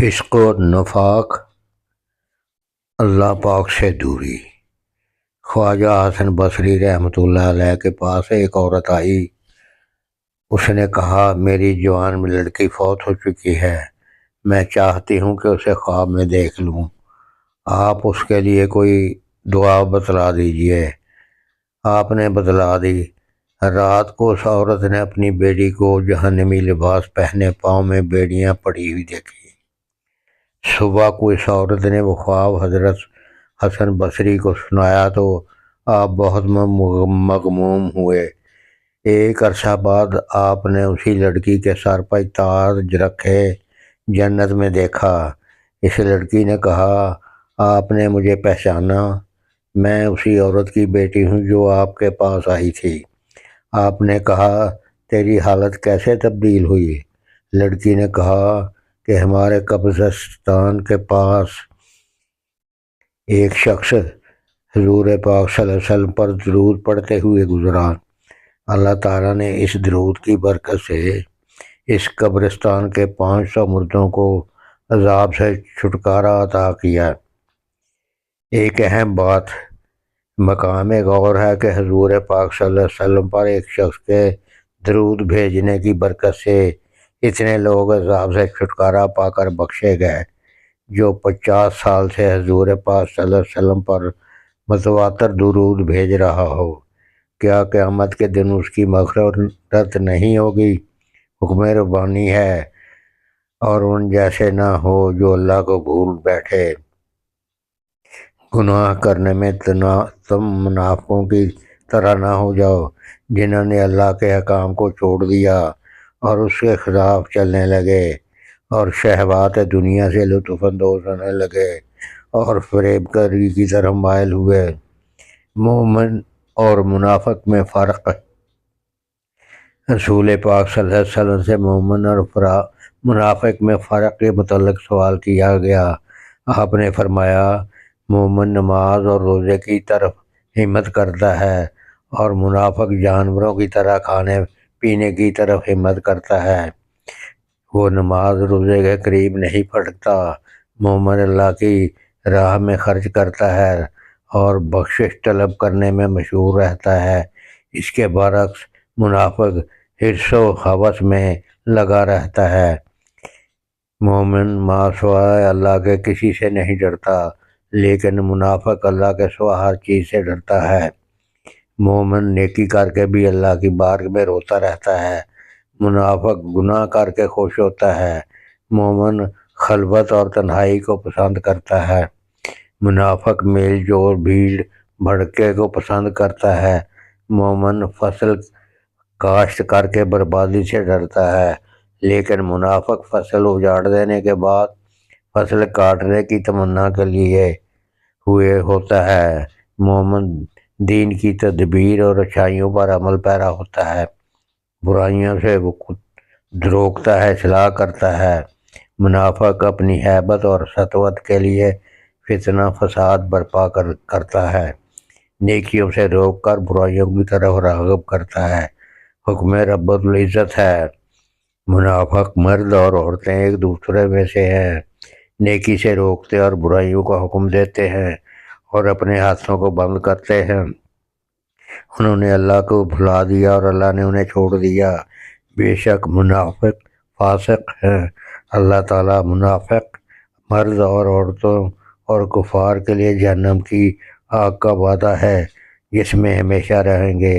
فسق و نفاق، اللہ پاک سے دوری۔ خواجہ حسن بصری رحمۃ اللہ علیہ کے پاس ایک عورت آئی۔ اس نے کہا، میری جوان لڑکی فوت ہو چکی ہے، میں چاہتی ہوں کہ اسے خواب میں دیکھ لوں، آپ اس کے لیے کوئی دعا بتلا دیجئے۔ آپ نے بتلا دی۔ رات کو اس عورت نے اپنی بیٹی کو جہنمی لباس پہنے پاؤں میں بیڑیاں پڑی ہوئی دیکھی۔ صبح کو اس عورت نے وہ خواب حضرت حسن بصری کو سنایا تو آپ بہت مغموم ہوئے۔ ایک عرصہ بعد آپ نے اسی لڑکی کے سر پر تاج رکھے جنت میں دیکھا۔ اس لڑکی نے کہا، آپ نے مجھے پہچانا؟ میں اسی عورت کی بیٹی ہوں جو آپ کے پاس آئی تھی۔ آپ نے کہا، تیری حالت کیسے تبدیل ہوئی؟ لڑکی نے کہا کہ ہمارے قبرستان کے پاس ایک شخص حضور پاک صلی اللہ علیہ وسلم پر درود پڑھتے ہوئے گزرا۔ اللہ تعالیٰ نے اس درود کی برکت سے اس قبرستان کے 500 مردوں کو عذاب سے چھٹکارا عطا کیا۔ ایک اہم بات مقام غور ہے کہ حضور پاک صلی اللہ علیہ وسلم پر ایک شخص کے درود بھیجنے کی برکت سے اتنے لوگ عذاب سے چھٹکارا پا کر بخشے گئے۔ جو 50 سال سے حضور پاک صلی اللہ علیہ وسلم پر متواتر درود بھیج رہا ہو، کیا قیامت کے دن اس کی مغفرت نہیں ہوگی؟ حکم ربانی ہے، اور ان جیسے نہ ہو جو اللہ کو بھول بیٹھے۔ گناہ کرنے میں تم منافقوں کی طرح نہ ہو جاؤ، جنہوں نے اللہ کے حکام کو چھوڑ دیا اور اس کے خلاف چلنے لگے اور شہوات دنیا سے لطف اندوز ہونے لگے اور فریب کاری کی طرف مائل ہوئے۔ مومن اور منافق میں فرق۔ رسول پاک صلی اللہ علیہ وسلم سے مومن اور منافق میں فرق کے متعلق سوال کیا گیا۔ آپ نے فرمایا، مومن نماز اور روزے کی طرف ہمت کرتا ہے اور منافق جانوروں کی طرح کھانے پینے کی طرف ہمت کرتا ہے۔ وہ نماز روزے کے قریب نہیں پھٹکتا۔ مومن اللہ کی راہ میں خرچ کرتا ہے اور بخشش طلب کرنے میں مشغول رہتا ہے۔ اس کے برعکس منافق حرص و ہوس میں لگا رہتا ہے۔ مومن ما سوائے اللہ کے کسی سے نہیں ڈرتا، لیکن منافق اللہ کے سوا ہر چیز سے ڈرتا ہے۔ مومن نیکی کر کے بھی اللہ کی بارگاہ میں روتا رہتا ہے، منافق گناہ کر کے خوش ہوتا ہے۔ مومن خلوت اور تنہائی کو پسند کرتا ہے، منافق میل جول بھیڑ بھڑکے کو پسند کرتا ہے۔ مومن فصل کاشت کر کے بربادی سے ڈرتا ہے، لیکن منافق فصل اجاڑ دینے کے بعد فصل کاٹنے کی تمنا کے لیے ہوئے ہوتا ہے۔ مومن دین کی تدبیر اور اچھائیوں پر عمل پیرا ہوتا ہے، برائیوں سے وہ روکتا ہے، اصلاح کرتا ہے۔ منافق اپنی ہیبت اور سطوت کے لیے فتنہ فساد برپا کرتا ہے، نیکیوں سے روک کر برائیوں کی طرف راغب کرتا ہے۔ حکم رب العزت ہے، منافق مرد اور عورتیں ایک دوسرے میں سے ہیں، نیکی سے روکتے اور برائیوں کا حکم دیتے ہیں اور اپنے ہاتھوں کو بند کرتے ہیں۔ انہوں نے اللہ کو بھلا دیا اور اللہ نے انہیں چھوڑ دیا۔ بے شک منافق فاسق ہیں۔ اللہ تعالیٰ منافق مرد اور عورتوں اور کفار کے لیے جہنم کی آگ کا وعدہ ہے، جس میں ہمیشہ رہیں گے۔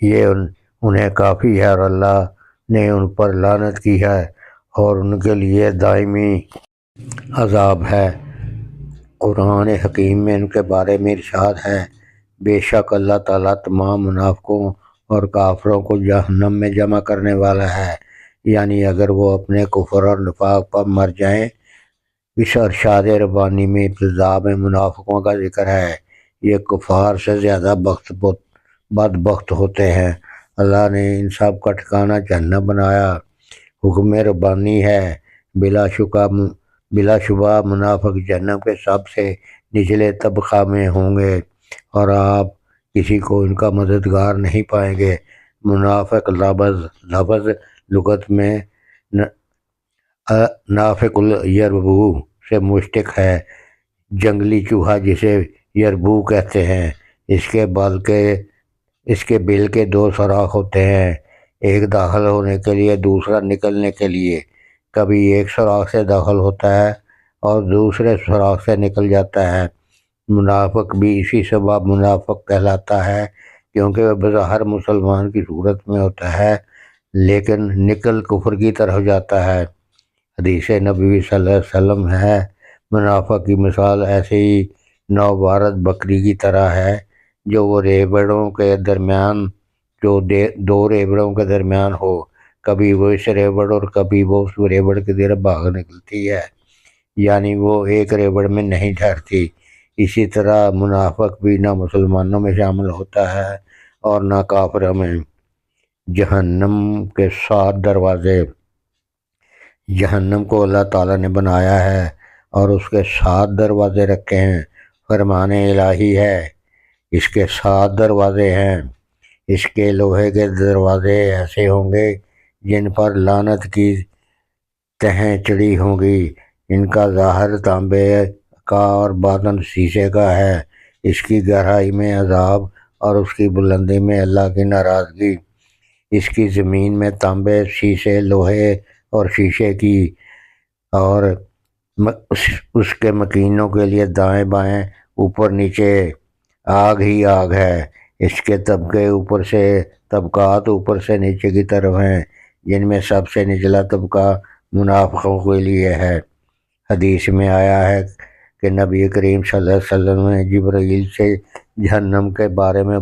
یہ انہیں کافی ہے اور اللہ نے ان پر لعنت کی ہے اور ان کے لیے دائمی عذاب ہے۔ قرآن حکیم میں ان کے بارے میں ارشاد ہے، بے شک اللہ تعالیٰ تمام منافقوں اور کافروں کو جہنم میں جمع کرنے والا ہے، یعنی اگر وہ اپنے کفر اور نفاق پر مر جائیں۔ اس ارشاد ربانی میں ابتدا میں منافقوں کا ذکر ہے۔ یہ کفار سے زیادہ بدبخت ہوتے ہیں۔ اللہ نے ان سب کا ٹھکانہ جہنم بنایا۔ حکم ربانی ہے، بلا شبہ منافق جہنم کے سب سے نچلے طبقہ میں ہوں گے اور آپ کسی کو ان کا مددگار نہیں پائیں گے۔ منافق لفظ لغت میں نافق الیربو سے مشتق ہے۔ جنگلی چوہا جسے یربو کہتے ہیں، اس کے بل کے دو سوراخ ہوتے ہیں، ایک داخل ہونے کے لیے، دوسرا نکلنے کے لیے۔ کبھی ایک سوراخ سے داخل ہوتا ہے اور دوسرے سوراخ سے نکل جاتا ہے۔ منافق بھی اسی سبب منافق کہلاتا ہے کیونکہ وہ بظاہر مسلمان کی صورت میں ہوتا ہے لیکن نکل کفر کی طرف جاتا ہے۔ حدیث نبوی صلی اللہ علیہ وسلم ہے، منافق کی مثال ایسے ہی نوبارد بکری کی طرح ہے جو وہ ریبڑوں کے درمیان دو ریبڑوں کے درمیان ہو، کبھی وہ اس ریبڑ اور کبھی وہ اس ریبڑ کی طرف بھاگ نکلتی ہے، یعنی وہ ایک ریبڑ میں نہیں ٹھہرتی۔ اسی طرح منافق بھی نہ مسلمانوں میں شامل ہوتا ہے اور نہ کافروں میں۔ جہنم کے 7 دروازے۔ جہنم کو اللہ تعالیٰ نے بنایا ہے اور اس کے 7 دروازے رکھے ہیں۔ فرمان الہی ہے، اس کے 7 دروازے ہیں۔ اس کے لوہے کے دروازے ایسے ہوں گے جن پر لعنت کی تہیں چڑھی ہوں گی۔ ان کا ظاہر تانبے کا اور باطن شیشے کا ہے۔ اس کی گہرائی میں عذاب اور اس کی بلندی میں اللہ کی ناراضگی۔ اس کی زمین میں تانبے، شیشے، لوہے اور شیشے کی، اور اس کے مکینوں کے لیے دائیں بائیں، اوپر نیچے آگ ہی آگ ہے۔ اس کے طبقات اوپر سے نیچے کی طرف ہیں، جن میں سب سے نچلا طبقہ منافقوں کے لیے ہے۔ حدیث میں آیا ہے کہ نبی کریم صلی اللہ علیہ وسلم نے جبرائیل سے جہنم کے بارے میں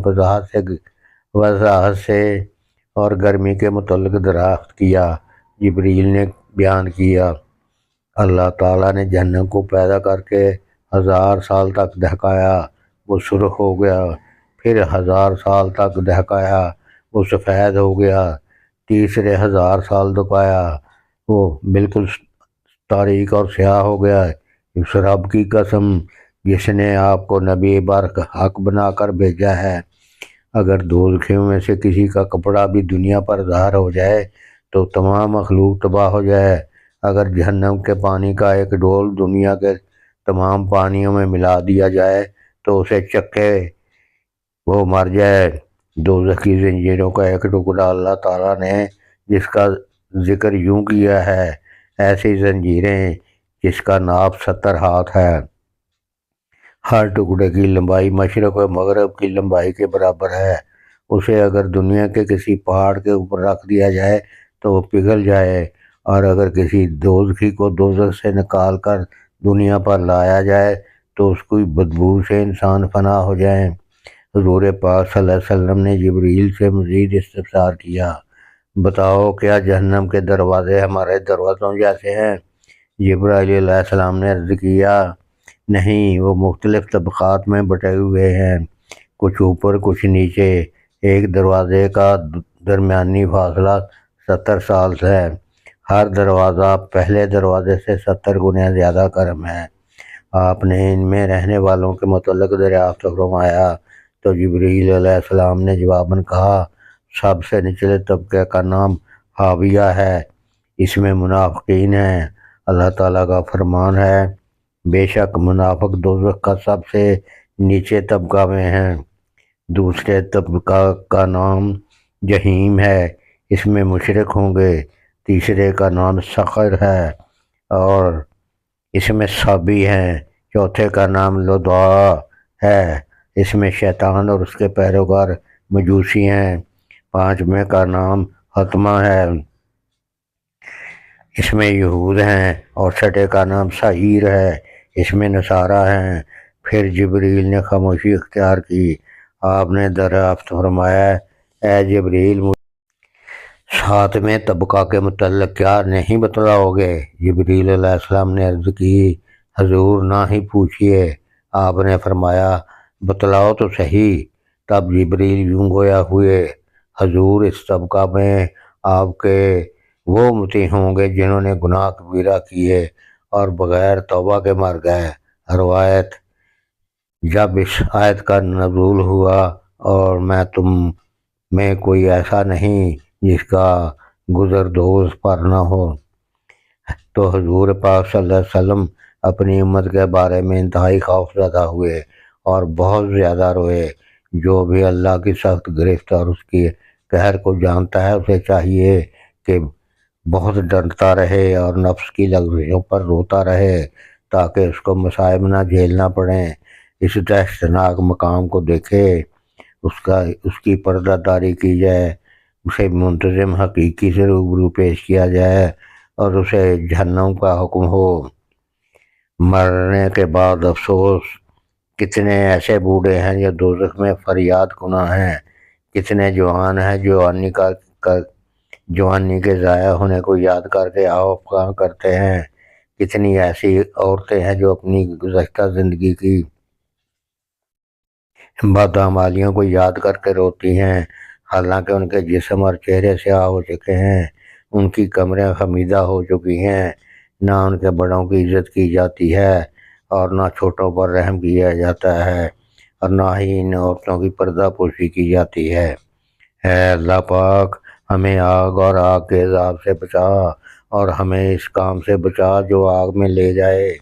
وضاحت سے اور گرمی کے متعلق دریافت کیا۔ جبرائیل نے بیان کیا، اللہ تعالیٰ نے جہنم کو پیدا کر کے 1000 سال تک دہکایا، وہ سرخ ہو گیا، پھر 1000 سال تک دہکایا، وہ سفید ہو گیا، تیسرے 1000 سال دہکایا، وہ بالکل تاریک اور سیاہ ہو گیا۔ اس رب کی قسم جس نے آپ کو نبی برحق بنا کر بھیجا ہے، اگر دوزخیوں میں سے کسی کا کپڑا بھی دنیا پر ظاہر ہو جائے تو تمام مخلوق تباہ ہو جائے۔ اگر جہنم کے پانی کا ایک ڈول دنیا کے تمام پانیوں میں ملا دیا جائے تو اسے چکھے وہ مر جائے۔ دوزخ کی زنجیروں کا ایک ٹکڑا اللہ تعالیٰ نے جس کا ذکر یوں کیا ہے، ایسی زنجیریں جس کا ناپ 70 ہاتھ ہے، ہر ٹکڑے کی لمبائی مشرق و مغرب کی لمبائی کے برابر ہے۔ اسے اگر دنیا کے کسی پہاڑ کے اوپر رکھ دیا جائے تو وہ پگھل جائے، اور اگر کسی دوزخی کو دوزخ سے نکال کر دنیا پر لایا جائے تو اس کی بدبو سے انسان فنا ہو جائیں۔ حضور پاک صلی اللہ علیہ وسلم نے جبرائیل سے مزید استفسار کیا، بتاؤ کیا جہنم کے دروازے ہمارے دروازوں جیسے ہیں؟ جبرائیل علیہ السلام نے عرض کیا، نہیں، وہ مختلف طبقات میں بٹے ہوئے ہیں، کچھ اوپر کچھ نیچے۔ ایک دروازے کا درمیانی فاصلہ 70 سال ہے۔ ہر دروازہ پہلے دروازے سے 70 گنا زیادہ گرم ہے۔ آپ نے ان میں رہنے والوں کے متعلق دریافت فرمایا تو جبرائیل علیہ السلام نے جواباً کہا، سب سے نچلے طبقے کا نام حاویہ ہے، اس میں منافقین ہیں۔ اللہ تعالیٰ کا فرمان ہے، بے شک منافق دوزخ کا سب سے نیچے طبقہ میں ہیں۔ دوسرے طبقہ کا نام جہنم ہے، اس میں مشرک ہوں گے۔ تیسرے کا نام سقر ہے اور اس میں صابی ہیں۔ چوتھے کا نام لظا ہے، اس میں شیطان اور اس کے پیروکار مجوسی ہیں۔ پانچویں کا نام حطمہ ہے، اس میں یہود ہیں، اور چھٹے کا نام سعیر ہے، اس میں نصارہ ہیں۔ پھر جبرائیل نے خاموشی اختیار کی۔ آپ نے دریافت فرمایا، اے جبرائیل، 7ویں طبقہ کے متعلق کیا نہیں بتلاؤ گے؟ جبرائیل علیہ السلام نے عرض کی، حضور نہ ہی پوچھیے۔ آپ نے فرمایا، بتلاؤ تو صحیح۔ تب جبرائیل یوں گویا ہوئے، حضور، اس طبقہ میں آپ کے وہ امتی ہوں گے جنہوں نے گناہ کبیرہ کیے اور بغیر توبہ کے مر گئے۔ روایت، جب اس آیت کا نزول ہوا اور میں تم میں کوئی ایسا نہیں جس کا گزر دوز پر نہ ہو۔ تو حضور پاک صلی اللہ علیہ وسلم اپنی امت کے بارے میں انتہائی خوف زدہ ہوئے اور بہت زیادہ روئے۔ جو بھی اللہ کی سخت گرفت اور اس کی قہر کو جانتا ہے اسے چاہیے کہ بہت ڈرتا رہے اور نفس کی لغزشوں پر روتا رہے تاکہ اس کو مصائب نہ جھیلنا پڑیں۔ اس دہشتناک مقام کو دیکھے، اس کی پردہ داری کی جائے، اسے منتظم حقیقی سے روبرو پیش کیا جائے اور اسے جہنم کا حکم ہو۔ مرنے کے بعد افسوس، کتنے ایسے بوڑھے ہیں جو دوزخ میں فریاد کناں ہیں، کتنے جوان ہیں جو جوانی کے ضائع ہونے کو یاد کر کے آہ افغاں کرتے ہیں، کتنی ایسی عورتیں ہیں جو اپنی گزشتہ زندگی کی بدعمالیوں کو یاد کر کے روتی ہیں، حالانکہ ان کے جسم اور چہرے سیاہ ہو چکے ہیں، ان کی کمریں خمیدہ ہو چکی ہیں، نہ ان کے بڑوں کی عزت کی جاتی ہے اور نہ چھوٹوں پر رحم کیا جاتا ہے اور نہ ہی ان عورتوں کی پردہ پوشی کی جاتی ہے۔ اے اللہ پاک، ہمیں آگ اور آگ کے عذاب سے بچا اور ہمیں اس کام سے بچا جو آگ میں لے جائے۔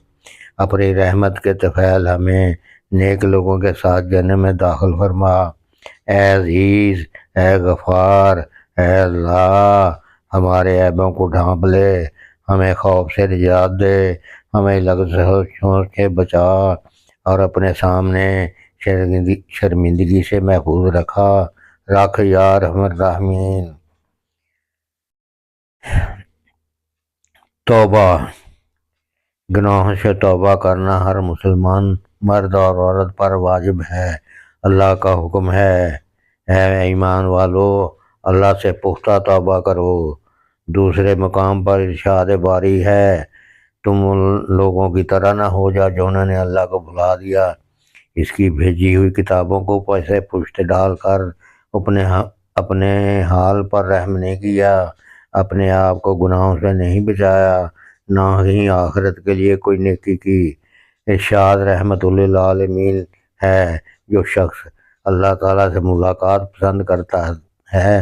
اپنی رحمت کے طفیل ہمیں نیک لوگوں کے ساتھ جنت میں داخل فرما۔ اے عزیز، اے غفار، اے اللہ، ہمارے عیبوں کو ڈھانپ لے، ہمیں خوف سے نجات دے، ہمیں لغزشوں سے بچا اور اپنے سامنے شرمندگی سے محفوظ رکھ یا ارحم الراحمین۔ توبہ۔ گناہوں سے توبہ کرنا ہر مسلمان مرد اور عورت پر واجب ہے۔ اللہ کا حکم ہے، اے ایمان والو، اللہ سے پختہ توبہ کرو۔ دوسرے مقام پر ارشاد باری ہے، تم ان لوگوں کی طرح نہ ہو جنہوں نے اللہ کو بھلا دیا، اس کی بھیجی ہوئی کتابوں کو پیسے پشت ڈال کر اپنے حال پر رحم نہیں کیا، اپنے آپ کو گناہوں سے نہیں بچایا، نہ ہی آخرت کے لیے کوئی نیکی کی۔ ارشاد رحمت للعالمین ہے، جو شخص اللہ تعالیٰ سے ملاقات پسند کرتا ہے،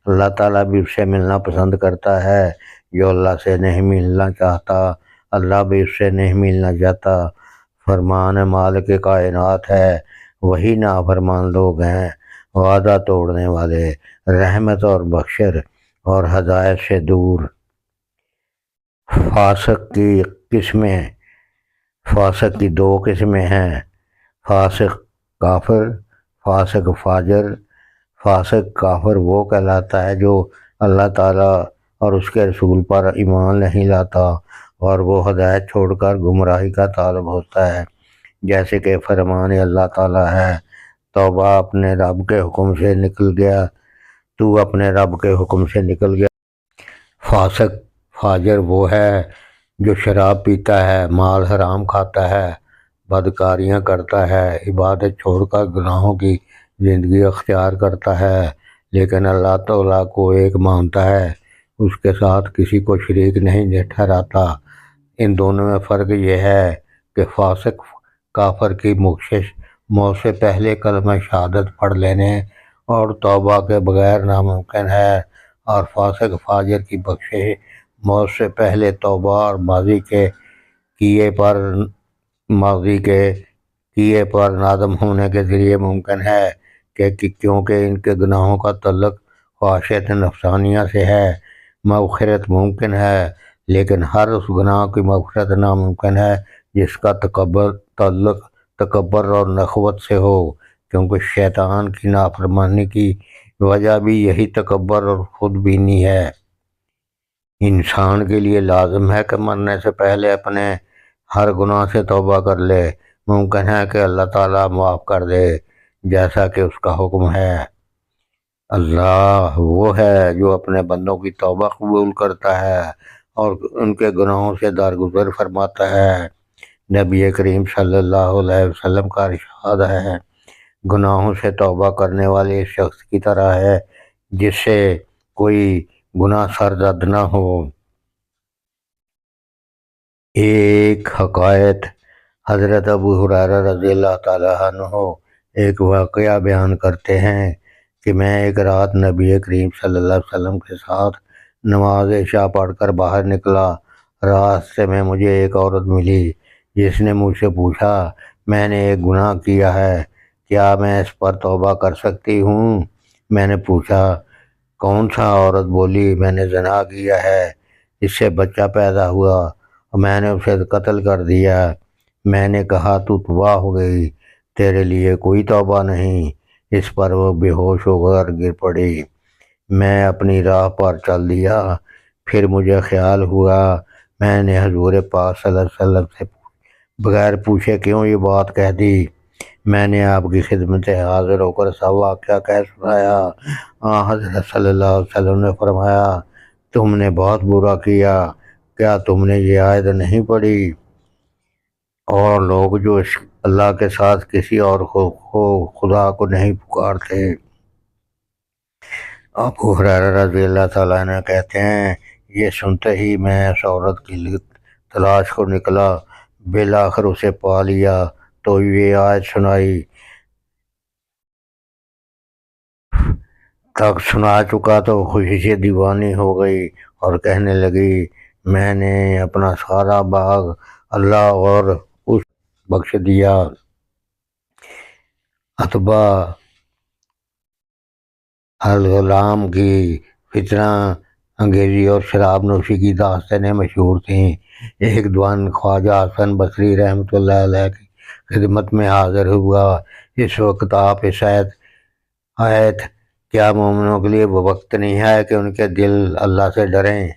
اللہ تعالیٰ بھی اس سے ملنا پسند کرتا ہے۔ جو اللہ سے نہیں ملنا چاہتا، اللہ بھی اس سے نہیں ملنا چاہتا۔ فرمان مالک کائنات ہے، وہی نافرمان لوگ ہیں، وعدہ توڑنے والے، رحمت اور بخشر اور ہدایت سے دور۔ فاسق کی دو قسمیں ہیں، فاسق کافر، فاسق فاجر۔ فاسق کافر وہ کہلاتا ہے جو اللہ تعالیٰ اور اس کے رسول پر ایمان نہیں لاتا اور وہ ہدایت چھوڑ کر گمراہی کا طالب ہوتا ہے، جیسے کہ فرمان اللہ تعالیٰ ہے، توبہ اپنے رب کے حکم سے نکل گیا، تو اپنے رب کے حکم سے نکل گیا۔ فاسق فاجر وہ ہے جو شراب پیتا ہے، مال حرام کھاتا ہے، بدکاریاں کرتا ہے، عبادت چھوڑ کر گناہوں کی زندگی اختیار کرتا ہے، لیکن اللہ تعالیٰ کو ایک مانتا ہے، اس کے ساتھ کسی کو شریک نہیں ٹھہراتا۔ ان دونوں میں فرق یہ ہے کہ فاسق کافر کی بخشش موت سے پہلے کلمہ شہادت پڑھ لینے اور توبہ کے بغیر ناممکن ہے، اور فاسق فاجر کی بخشش موت سے پہلے توبہ اور ماضی کے کیے پر نادم ہونے کے ذریعے ممکن ہے، کیونکہ ان کے گناہوں کا تعلق خواہشات نفسانیہ سے ہے۔ مغفرت ممکن ہے، لیکن ہر اس گناہ کی مغفرت ناممکن ہے جس کا تعلق تکبر اور نخوت سے ہو، کیونکہ شیطان کی نافرمانی کی وجہ بھی یہی تکبر اور خود بینی ہے۔ انسان کے لیے لازم ہے کہ مرنے سے پہلے اپنے ہر گناہ سے توبہ کر لے۔ ممکن ہے کہ اللہ تعالیٰ معاف کر دے جیسا کہ اس کا حکم ہے۔ اللہ وہ ہے جو اپنے بندوں کی توبہ قبول کرتا ہے اور ان کے گناہوں سے درگزر فرماتا ہے۔ نبی کریم صلی اللہ علیہ وسلم کا ارشاد ہے، گناہوں سے توبہ کرنے والے اس شخص کی طرح ہے جس سے کوئی گناہ سرزد نہ ہو۔ ایک حکایت، حضرت ابو ہریرہ رضی اللہ تعالیٰ عنہ ایک واقعہ بیان کرتے ہیں کہ میں ایک رات نبی کریم صلی اللہ علیہ وسلم کے ساتھ نماز عشاء پڑھ کر باہر نکلا۔ راستے میں مجھے ایک عورت ملی جس نے مجھ سے پوچھا، میں نے ایک گناہ کیا ہے، کیا میں اس پر توبہ کر سکتی ہوں؟ میں نے پوچھا، کون سا؟ عورت بولی، میں نے زنا کیا ہے، اس سے بچہ پیدا ہوا اور میں نے اسے قتل کر دیا۔ میں نے کہا، تو تباہ ہو گئی، تیرے لیے کوئی توبہ نہیں۔ اس پر وہ بے ہوش ہو کر گر پڑی۔ میں اپنی راہ پر چل دیا۔ پھر مجھے خیال ہوا، میں نے حضور پاک صلی اللہ علیہ وسلم سے بغیر پوچھے کیوں یہ بات کہہ دی۔ میں نے آپ کی خدمت حاضر ہو کر سب واقعہ کہہ سنایا۔ حضرت صلی اللہ علیہ وسلم نے فرمایا، تم نے بہت برا کیا، کیا تم نے یہ آیت نہیں پڑھی؟ اور لوگ جو اللہ کے ساتھ کسی اور کو خدا کو نہیں پکارتے۔ ابو ہریرہ رضی اللہ تعالیٰ عنہ کہتے ہیں، یہ سنتے ہی میں اس عورت کی تلاش کو نکلا، بالآخر اسے پا لیا تو یہ آیت سنائی تک سنا چکا تو خوشی سے دیوانی ہو گئی اور کہنے لگی، میں نے اپنا سارا باغ اللہ اور اس بخش دیا۔ اتبا الغلام کی فتنہ انگیزی اور شراب نوشی کی داستانیں مشہور تھیں۔ ایک دن خواجہ حسن بصری رحمۃ اللہ علیہ کی خدمت میں حاضر ہوا۔ اس وقت آپ آیت کیا مومنوں کے لیے وہ وقت نہیں ہے کہ ان کے دل اللہ سے ڈریں؟